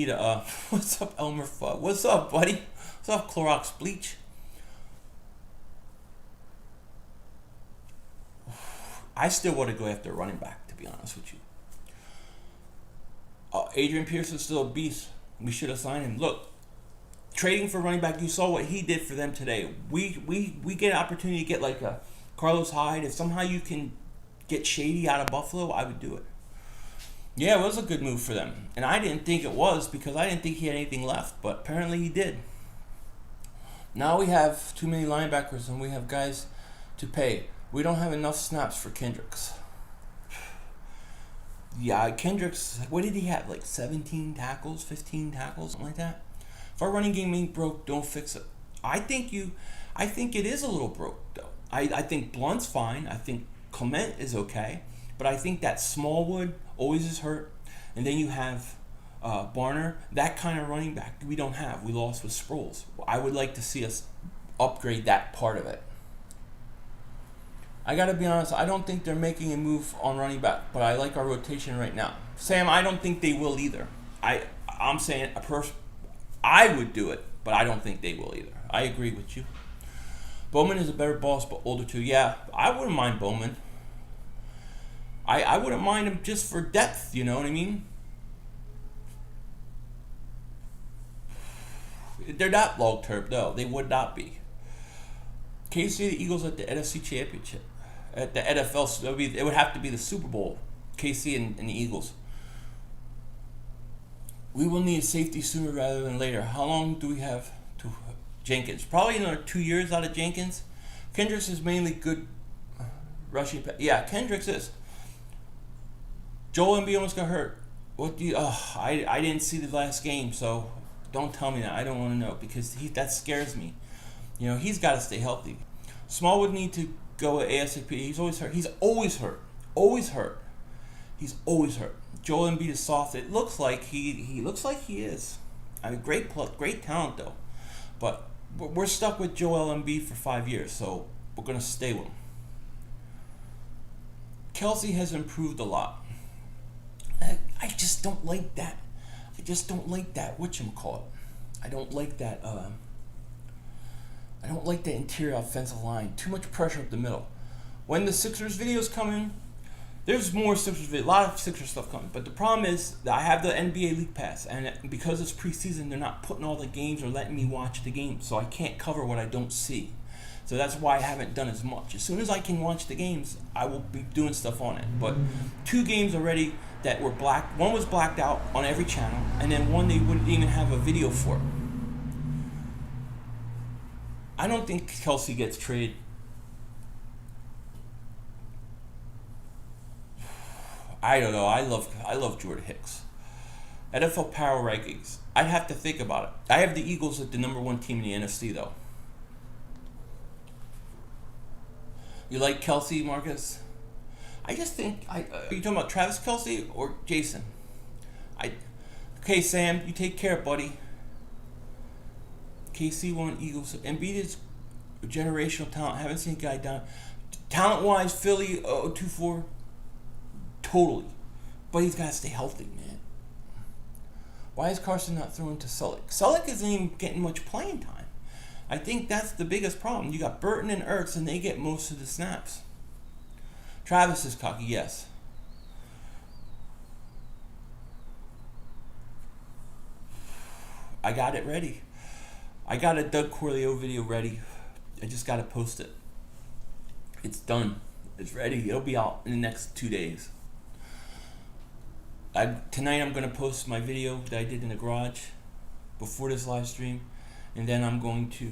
a what's up, Elmer Fudd? What's up, buddy? What's up, Clorox Bleach? I still want to go after a running back, to be honest with you. Adrian Pearson's still a beast. We should have signed him. Look, trading for running back, you saw what he did for them today. We get an opportunity to get like a Carlos Hyde. If somehow you can get Shady out of Buffalo, I would do it. Yeah, it was a good move for them. And I didn't think it was because I didn't think he had anything left, but apparently he did. Now we have too many linebackers and we have guys to pay. We don't have enough snaps for Kendricks. Yeah, Kendricks, what did he have? Like 17 tackles, 15 tackles, something like that? If our running game ain't broke, don't fix it. I think it is a little broke, though. I think Blunt's fine. I think Clement is okay. But I think that Smallwood always is hurt. And then you have Barner. That kind of running back we don't have. We lost with Sproles. I would like to see us upgrade that part of it. I got to be honest, I don't think they're making a move on running back, but I like our rotation right now. Sam, I don't think they will either. I'm saying I would do it, but I don't think they will either. I agree with you. Bowman is a better boss, but older too. Yeah, I wouldn't mind Bowman. I wouldn't mind him just for depth, you know what I mean? They're not long-term, though. They would not be. KC, the Eagles at the NFC Championship. At the NFL, it would have to be the Super Bowl. KC and the Eagles. We will need safety sooner rather than later. How long do we have to Jenkins? Probably another 2 years out of Jenkins. Kendricks is mainly good rushing. Yeah, Kendricks is. Joel Embiid almost got hurt. What do you? I didn't see the last game, so Don't tell me that. I don't want to know because that scares me. He's got to stay healthy. Small would need to go ASAP. He's always hurt. He's always hurt. Always hurt. He's always hurt. Joel Embiid is soft. It looks like he looks like he is. I mean, great talent though. But we're stuck with Joel Embiid for 5 years, so we're gonna stay with him. Kelsey has improved a lot. I just don't like that. I just don't like that whatchamacallit. I don't like that. I don't like the interior offensive line. Too much pressure up the middle. When the Sixers videos come in, there's more Sixers videos, a lot of Sixers stuff coming. But the problem is that I have the NBA League Pass, and because it's preseason, they're not putting all the games or letting me watch the games, so I can't cover what I don't see. So that's why I haven't done as much. As soon as I can watch the games, I will be doing stuff on it. But 2 games already that were black. One was blacked out on every channel, and then one they wouldn't even have a video for. I don't think Kelsey gets traded. I don't know. I love Jordan Hicks. NFL Power Rankings. I'd have to think about it. I have the Eagles at the number 1 team in the NFC, though. You like Kelsey, Marcus? I just think are you talking about Travis Kelsey or Jason? Okay, Sam, you take care, buddy. KC1 Eagles. Embiid is generational talent. I haven't seen a guy down. Talent-wise, Philly 0-2-4. Totally. But he's got to stay healthy, man. Why is Carson not throwing to Sullick? Sullick isn't even getting much playing time. I think that's the biggest problem. You got Burton and Ertz, and they get most of the snaps. Travis is cocky, yes. I got it ready. I got a Doug Corleo video ready. I just got to post it. It's done. It's ready. It'll be out in the next 2 days. Tonight I'm going to post my video that I did in the garage before this live stream. And then I'm going to,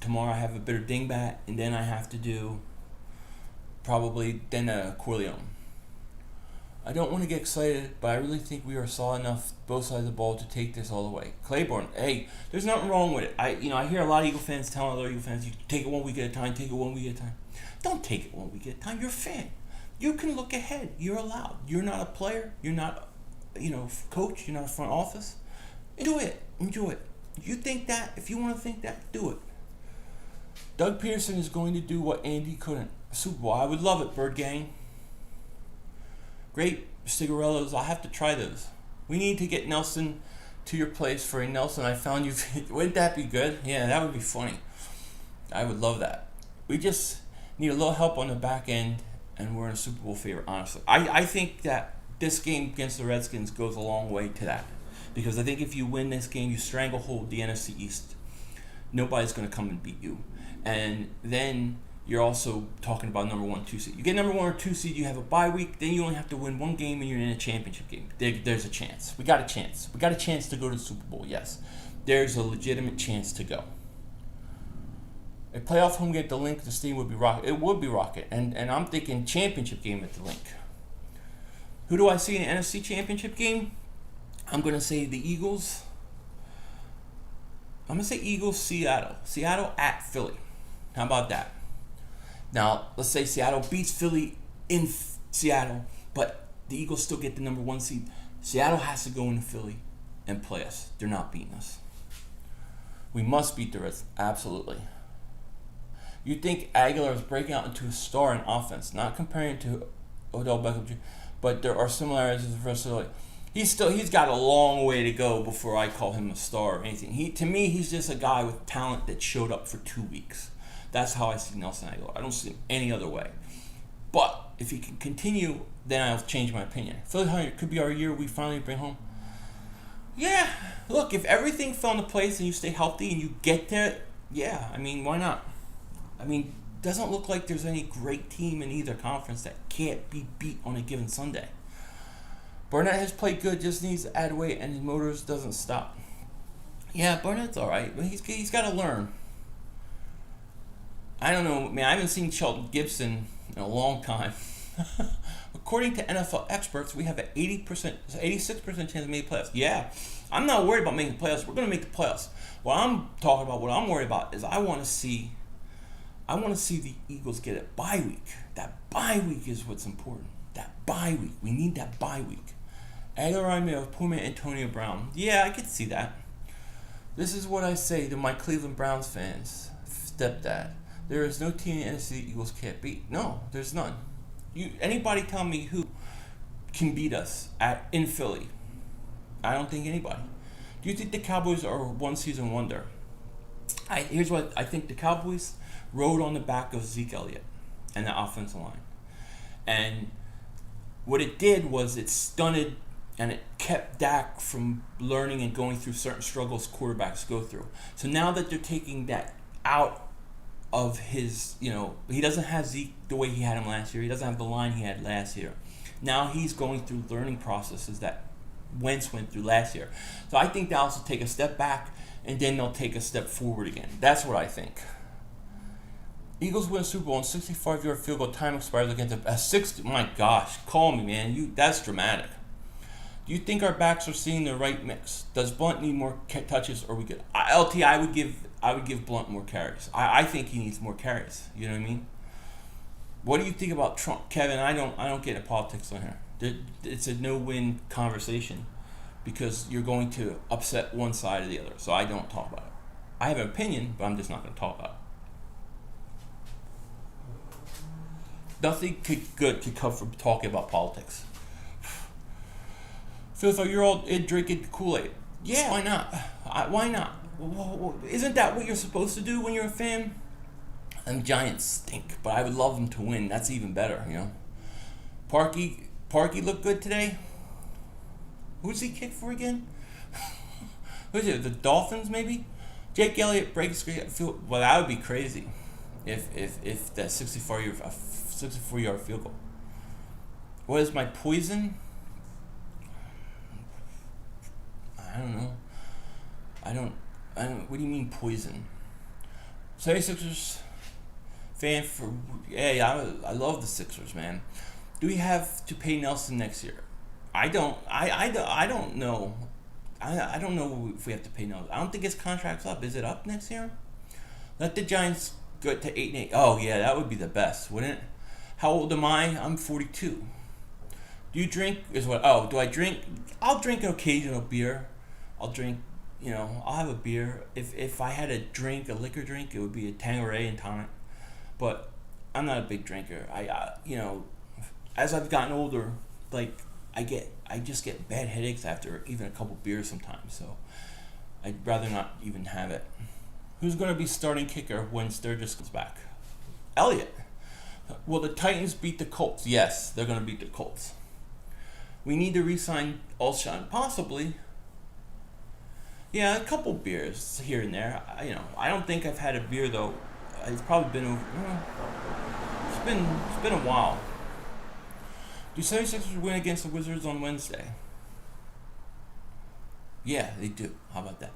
tomorrow I have a bitter dingbat. And then I have to do probably then a Corleone. I don't want to get excited, but I really think we are solid enough both sides of the ball to take this all the way. Claiborne, hey, there's nothing wrong with it. I hear a lot of Eagle fans telling other Eagle fans, you take it 1 week at a time, take it 1 week at a time. Don't take it 1 week at a time. You're a fan. You can look ahead. You're allowed. You're not a player. You're not, coach. You're not a front office. Enjoy it. Enjoy it. You think that, if you want to think that, do it. Doug Peterson is going to do what Andy couldn't. Super Bowl. I would love it, Bird Gang. Great cigarillos. I'll have to try those. We need to get Nelson to your place for a Nelson I found you. Wouldn't that be good? Yeah, that would be funny. I would love that. We just need a little help on the back end, and we're in a Super Bowl favorite, honestly. I think that this game against the Redskins goes a long way to that. Because I think if you win this game, you stranglehold the NFC East. Nobody's going to come and beat you. And then you're also talking about number 1, 2 seed. You get number 1 or 2 seed, you have a bye week, then you only have to win 1 game and you're in a championship game. There's a chance. We got a chance. We got a chance to go to the Super Bowl, yes. There's a legitimate chance to go. A playoff home game at the Link, the stadium would be rocket. It would be rocket. And I'm thinking championship game at the Link. Who do I see in the NFC championship game? I'm going to say the Eagles. I'm going to say Eagles, Seattle. Seattle at Philly. How about that? Now, let's say Seattle beats Philly in Seattle, but the Eagles still get the number 1 seed. Seattle has to go into Philly and play us. They're not beating us. We must beat the Reds. Absolutely. You think Aguilar is breaking out into a star in offense, not comparing to Odell Beckham Jr., but there are similarities in versatility. He's got a long way to go before I call him a star or anything. To me, he's just a guy with talent that showed up for 2 weeks. That's how I see Nelson Aguilar. I don't see him any other way. But if he can continue, then I'll change my opinion. Philly could be our year we finally bring home. Yeah, look, if everything fell into place and you stay healthy and you get there, yeah, why not? Doesn't look like there's any great team in either conference that can't be beat on a given Sunday. Barnett has played good, just needs to add weight, and his motors doesn't stop. Yeah, Barnett's all right, but he's got to learn. I don't know, man. I haven't seen Shelton Gibson in a long time. According to NFL experts, we have an 86% chance of making the playoffs. Yeah, I'm not worried about making the playoffs. We're going to make the playoffs. What I'm talking about, what I'm worried about is I want to see the Eagles get a bye week. That bye week is what's important. That bye week. We need that bye week. Aguilar, Puma, Antonio Brown. Yeah, I could see that. This is what I say to my Cleveland Browns fans. Stepdad. There is no team in the NFC the Eagles can't beat. No, there's none. Anybody tell me who can beat us in Philly? I don't think anybody. Do you think the Cowboys are a one-season wonder? Here's what I think. The Cowboys rode on the back of Zeke Elliott and the offensive line. And what it did was it stunted and it kept Dak from learning and going through certain struggles quarterbacks go through. So now that they're taking that out of his, he doesn't have Zeke the way he had him last year. He doesn't have the line he had last year. Now he's going through learning processes that Wentz went through last year. So I think Dallas will take a step back and then they'll take a step forward again. That's what I think. Eagles win Super Bowl on 65-yard field goal. Time expires against a 60. My gosh, call me, man. That's dramatic. Do you think our backs are seeing the right mix? Does Blunt need more touches, or we good? LT, I would give Blunt more carries. I think he needs more carries. You know what I mean? What do you think about Trump, Kevin? I don't get into politics on here. It's a no-win conversation because you're going to upset one side or the other. So I don't talk about it. I have an opinion, but I'm just not going to talk about it. Nothing good could come from talking about politics. 55-year-old drinking Kool-Aid. Yeah, why not? Why not? Isn't that what you're supposed to do when you're a fan? And Giants stink, but I would love them to win. That's even better, Parkey looked good today. Who's he kick for again? Who's it? The Dolphins, maybe? Jake Elliott breaks field. Well, that would be crazy if that 64-yard field goal. What is my poison? I don't know. I don't. What do you mean poison? 76ers fan for. Yeah, I love the Sixers, man. Do we have to pay Nelson next year? I don't know. I don't know if we have to pay Nelson. I don't think his contract's up. Is it up next year? Let the Giants go to 8-8. Oh yeah, that would be the best, wouldn't it? How old am I? I'm 42. Do you drink? Do I drink? I'll drink an occasional beer. I'll drink, I'll have a beer. If I had a liquor drink, it would be a Tanqueray and tonic. But I'm not a big drinker. As I've gotten older, I just get bad headaches after even a couple beers sometimes. So I'd rather not even have it. Who's going to be starting kicker when Sturgis comes back? Elliott. Will the Titans beat the Colts? Yes, they're going to beat the Colts. We need to re-sign Alshon, possibly. Yeah, a couple beers here and there. I don't think I've had a beer though. It's probably been over. It's been a while. Do 76ers win against the Wizards on Wednesday? Yeah, they do. How about that?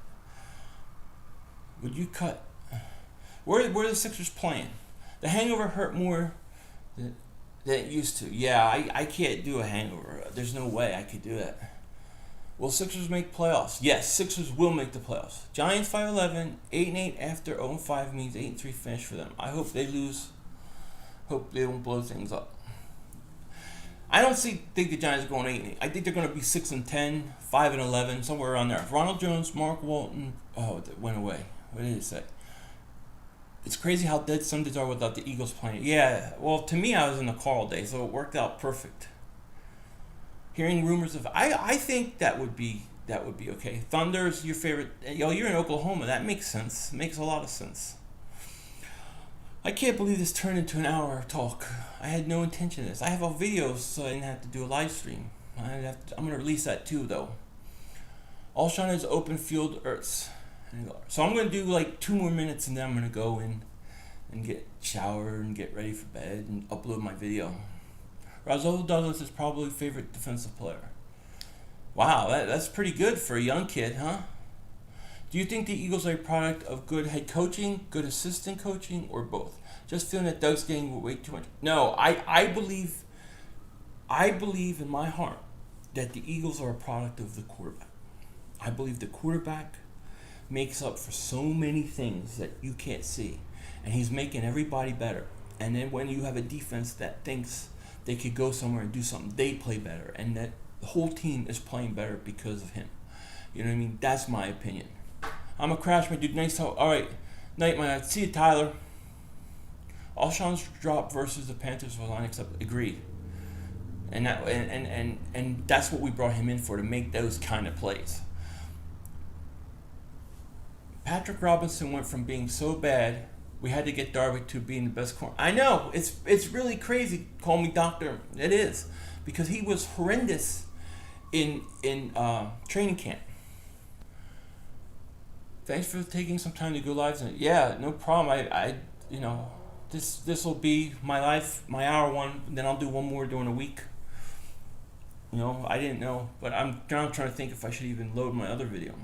Would you cut? Where are the Sixers playing? The hangover hurt more than it used to. Yeah, I can't do a hangover. There's no way I could do that. Will Sixers make playoffs? Yes, Sixers will make the playoffs. Giants 5-11, 8-8 after 0-5 means 8-3 finish for them. I hope they lose. Hope they don't blow things up. I don't think the Giants are going 8-8. I think they're going to be 6-10, 5-11, somewhere around there. Ronald Jones, Mark Walton. Oh, it went away. What did it say? It's crazy how dead some days are without the Eagles playing. Yeah, well, to me, I was in the car all day, so it worked out perfect. Hearing rumors of, I think that would be okay. Thunder's your favorite. You're in Oklahoma. That makes sense. Makes a lot of sense. I can't believe this turned into an hour talk. I had no intention of this. I have all videos, so I didn't have to do a live stream. I'm gonna release that too, though. Alshon is open field Ertz. So I'm gonna do 2 more minutes, and then I'm gonna go in and get showered and get ready for bed and upload my video. Rasul Douglas is probably favorite defensive player. Wow, that's pretty good for a young kid, huh? Do you think the Eagles are a product of good head coaching, good assistant coaching, or both? Just feeling that Doug's getting way too much. No, I believe I believe in my heart that the Eagles are a product of the quarterback. I believe the quarterback makes up for so many things that you can't see, and he's making everybody better. And then when you have a defense that thinks they could go somewhere and do something, they play better, and that the whole team is playing better because of him. You know what I mean? That's my opinion. I'm a crash, my dude. Nice talk. All right, night, man. See you, Tyler. Alshon's drop versus the Panthers was unacceptable. Agreed. And that's what we brought him in for, to make those kind of plays. Patrick Robinson went from being so bad we had to get Darby to being the best corner. I know, it's really crazy. Call me doctor. It is, because he was horrendous in training camp. Thanks for taking some time to go live. Yeah, no problem. I this will be my life, my hour one. Then I'll do one more during the week. I didn't know, but I'm now trying to think if I should even load my other video.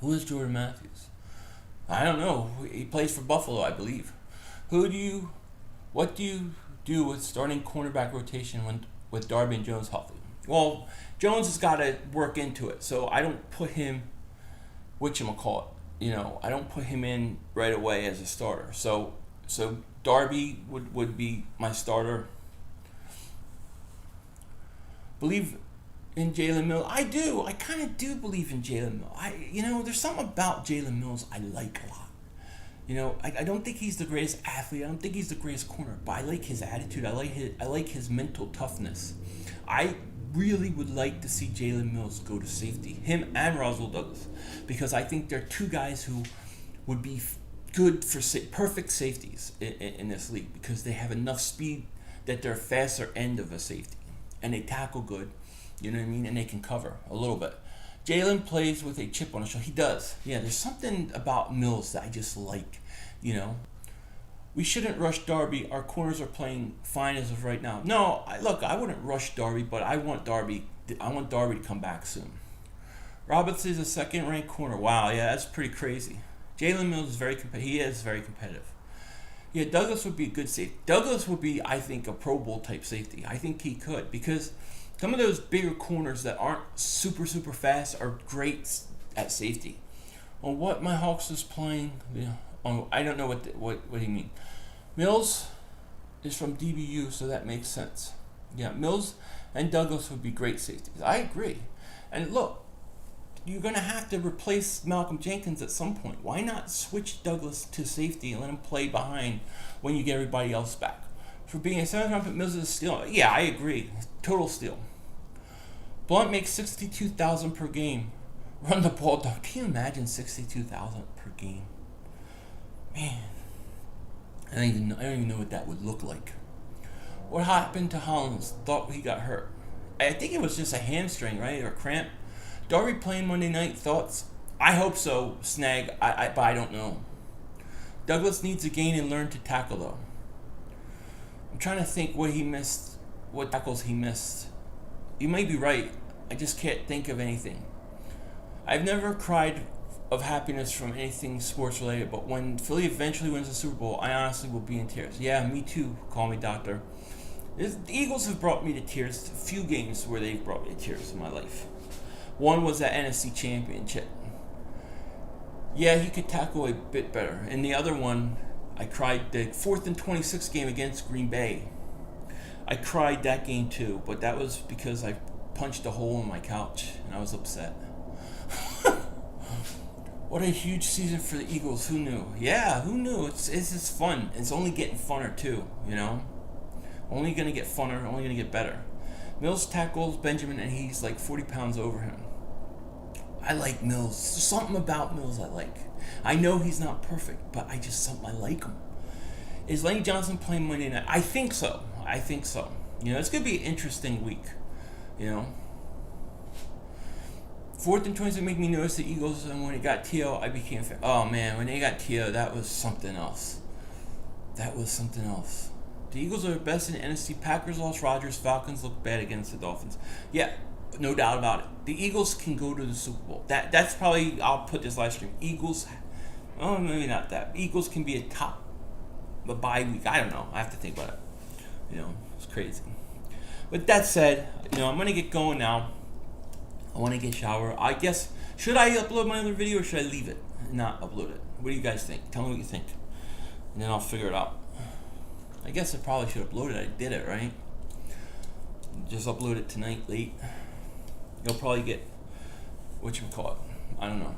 Who is Jordan Matthews? I don't know. He plays for Buffalo, I believe. What do you do with starting cornerback rotation with Darby and Jones healthy? Well, Jones has got to work into it, so I don't put him, whatchamacallit, I don't put him in right away as a starter. So Darby would be my starter. Believe in Jalen Mills. I do. I kind of do believe in Jalen Mills. There's something about Jalen Mills I like a lot. I don't think he's the greatest athlete. I don't think he's the greatest corner, but I like his attitude. I like his mental toughness. I really would like to see Jalen Mills go to safety, him and Roswell Douglas, because I think they're two guys who would be good for perfect safeties in this league, because they have enough speed that they're faster end of a safety, and they tackle good. You know what I mean? And they can cover a little bit. Jalen plays with a chip on his shoulder. He does. Yeah, there's something about Mills that I just like. We shouldn't rush Darby. Our corners are playing fine as of right now. No, I wouldn't rush Darby, but I want Darby to come back soon. Robinson is a second-ranked corner. Wow, yeah, that's pretty crazy. Jalen Mills is very competitive. He is very competitive. Yeah, Douglas would be a good safety. Douglas would be, I think, a Pro Bowl type safety. I think he could, because some of those bigger corners that aren't super, super fast are great at safety. On what my Hawks is playing, I don't know what do you mean. Mills is from DBU, so that makes sense. Yeah, Mills and Douglas would be great safeties. I agree. And look, you're going to have to replace Malcolm Jenkins at some point. Why not switch Douglas to safety and let him play behind when you get everybody else back? For being a 7th-round pick, Mills is a steal. Yeah, I agree. Total steal. Blunt makes $62,000 per game. Run the ball, dog. Can you imagine $62,000 per game? Man, I don't even know what that would look like. What happened to Hollins? Thought he got hurt. I think it was just a hamstring, right, or cramp. Darby playing Monday night. Thoughts? I hope so. Snag. But I don't know. Douglas needs to gain and learn to tackle, though. I'm trying to think what he missed, what tackles he missed. You might be right. I just can't think of anything. I've never cried of happiness from anything sports related, but when Philly eventually wins the Super Bowl, I honestly will be in tears. Yeah, me too. Call me doctor. The Eagles have brought me to tears. A few games where they've brought me to tears in my life. One was that NFC Championship. Yeah, he could tackle a bit better. And the other one, I cried the 4th and 26 game against Green Bay. I cried that game too, but that was because I punched a hole in my couch and I was upset. What a huge season for the Eagles. Who knew? Yeah, who knew? It's just fun. It's only getting funner too, Only going to get funner, only going to get better. Mills tackles Benjamin and he's like 40 pounds over him. I like Mills. There's something about Mills I like. I know he's not perfect, but I like him. Is Lane Johnson playing Monday night? I think so. It's going to be an interesting week. 4th and 26 make me notice the Eagles, and when it got T.O., I became a fan. Oh, man, when they got T.O., that was something else. The Eagles are the best in the NFC. Packers lost Rodgers. Falcons look bad against the Dolphins. Yeah, no doubt about it. The Eagles can go to the Super Bowl. That's probably, I'll put this live stream. Eagles, maybe not that. Eagles can be a bye week. I don't know. I have to think about it. It's crazy. with that said, I'm gonna get going now. I want to get shower. I guess, should I upload my other video or should I leave it and not upload it? What do you guys think? Tell me what you think, and then I'll figure it out. I guess I probably should upload it. I did it, right? Just upload it tonight late. You'll probably get whatchamacallit. I don't know.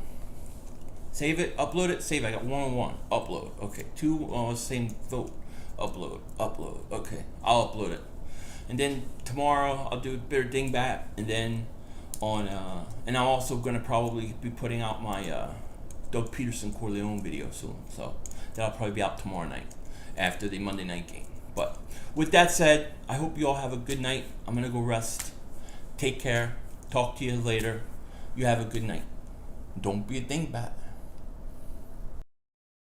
Save it, upload it, save it. I got 1 upload. Okay, 2 same vote. Upload. Okay, I'll upload it, and then tomorrow I'll do a bit of dingbat, and then and I'm also gonna probably be putting out my Doug Peterson Corleone video soon. So that'll probably be out tomorrow night after the Monday night game. But with that said, I hope you all have a good night. I'm gonna go rest. Take care. Talk to you later. You have a good night. Don't be a dingbat.